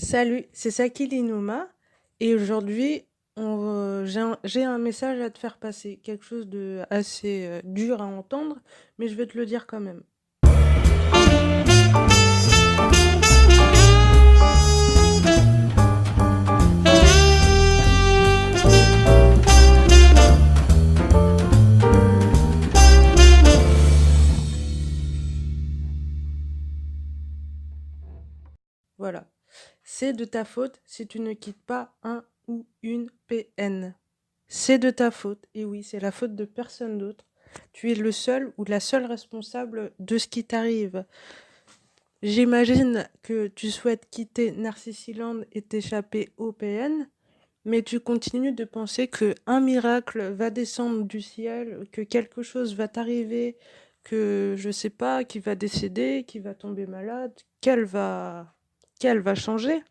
Salut, c'est Sakili Nouma et aujourd'hui j'ai un message à te faire passer, quelque chose de assez dur à entendre, mais je vais te le dire quand même. Voilà. C'est de ta faute si tu ne quittes pas un ou une PN. C'est de ta faute, et oui, c'est la faute de personne d'autre. Tu es le seul ou la seule responsable de ce qui t'arrive. J'imagine que tu souhaites quitter Narcissiland et t'échapper au PN, mais tu continues de penser que un miracle va descendre du ciel, que quelque chose va t'arriver, que je sais pas, qui va décéder, qui va tomber malade, qu'elle va changer.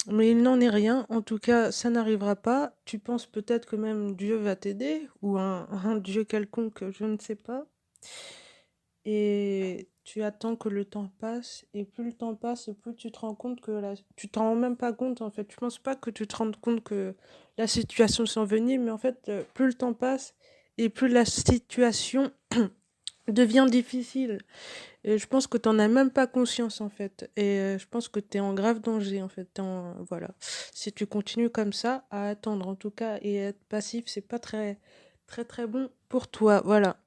Mais il n'en est rien. En tout cas, ça n'arrivera pas. Tu penses peut-être que même Dieu va t'aider ou un Dieu quelconque, je ne sais pas. Et tu attends que le temps passe, et plus le temps passe, plus tu te rends compte que tu t'en rends même pas compte en fait. Tu penses pas que tu te rends compte que la situation s'envenime, mais en fait, plus le temps passe et plus la situation devient difficile. Et je pense que tu n'en as même pas conscience en fait. Et je pense que tu es en grave danger en fait. Voilà. Si tu continues comme ça, à attendre en tout cas et être passif, c'est pas très bon pour toi. Voilà.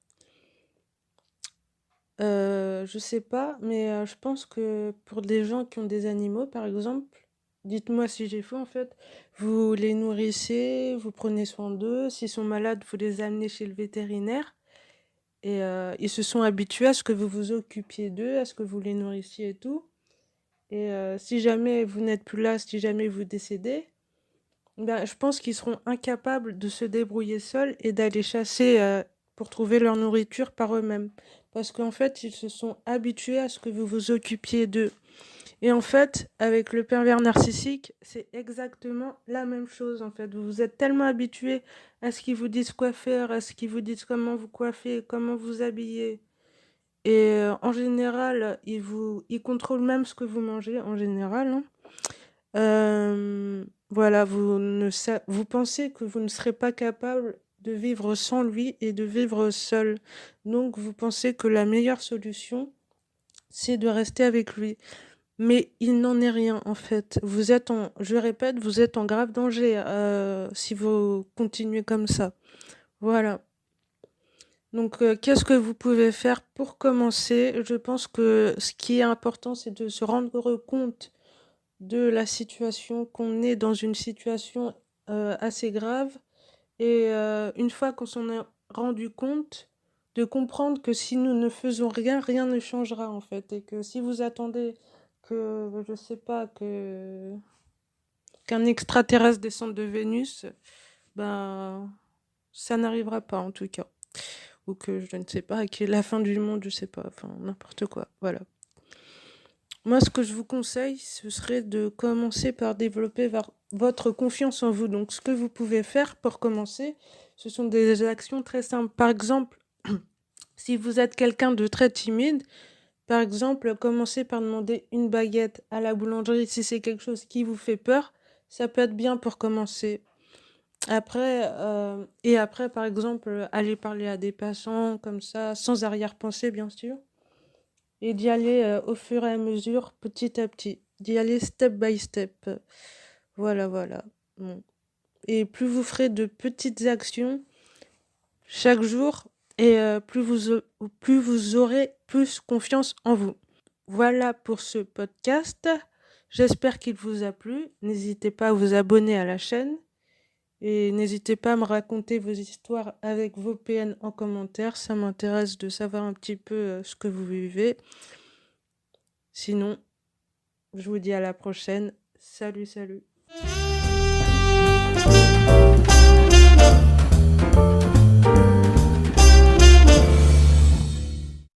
Je sais pas, mais je pense que pour des gens qui ont des animaux, par exemple, dites-moi si j'ai faux en fait, vous les nourrissez, vous prenez soin d'eux, s'ils sont malades, vous les amenez chez le vétérinaire et ils se sont habitués à ce que vous vous occupiez d'eux, à ce que vous les nourrissiez et tout. Et si jamais vous n'êtes plus là, si jamais vous décédez, ben, je pense qu'ils seront incapables de se débrouiller seuls et d'aller chasser pour trouver leur nourriture par eux-mêmes. Parce qu'en fait, ils se sont habitués à ce que vous vous occupiez d'eux. Et en fait, avec le pervers narcissique, c'est exactement la même chose. En fait, vous vous êtes tellement habitué à ce qu'ils vous disent quoi faire, à ce qu'ils vous disent comment vous coiffer, comment vous habiller. Et en général, ils contrôlent même ce que vous mangez, en général, hein. Voilà, vous pensez que vous ne serez pas capable de vivre sans lui et de vivre seul. Donc, vous pensez que la meilleure solution, c'est de rester avec lui. Mais il n'en est rien, en fait. Je répète, vous êtes en grave danger si vous continuez comme ça. Voilà. Donc, qu'est-ce que vous pouvez faire pour commencer? Je pense que ce qui est important, c'est de se rendre compte de la situation, qu'on est dans une situation assez grave. Et une fois qu'on s'en est rendu compte, de comprendre que si nous ne faisons rien, rien ne changera en fait. Et que si vous attendez que, je sais pas, qu'un extraterrestre descende de Vénus, ben, ça n'arrivera pas en tout cas. Ou que je ne sais pas, qu'il y ait la fin du monde, je sais pas, enfin n'importe quoi, voilà. Moi, ce que je vous conseille, ce serait de commencer par développer votre confiance en vous. Donc, ce que vous pouvez faire pour commencer, ce sont des actions très simples. Par exemple, si vous êtes quelqu'un de très timide, par exemple, commencez par demander une baguette à la boulangerie si c'est quelque chose qui vous fait peur. Ça peut être bien pour commencer. Après, par exemple, aller parler à des passants comme ça, sans arrière-pensée, bien sûr. Et d'y aller au fur et à mesure, petit à petit. D'y aller step by step. Voilà, voilà. Bon. Et plus vous ferez de petites actions chaque jour, et plus vous aurez plus confiance en vous. Voilà pour ce podcast. J'espère qu'il vous a plu. N'hésitez pas à vous abonner à la chaîne. Et n'hésitez pas à me raconter vos histoires avec vos PN en commentaire. Ça m'intéresse de savoir un petit peu ce que vous vivez. Sinon, je vous dis à la prochaine. Salut, salut.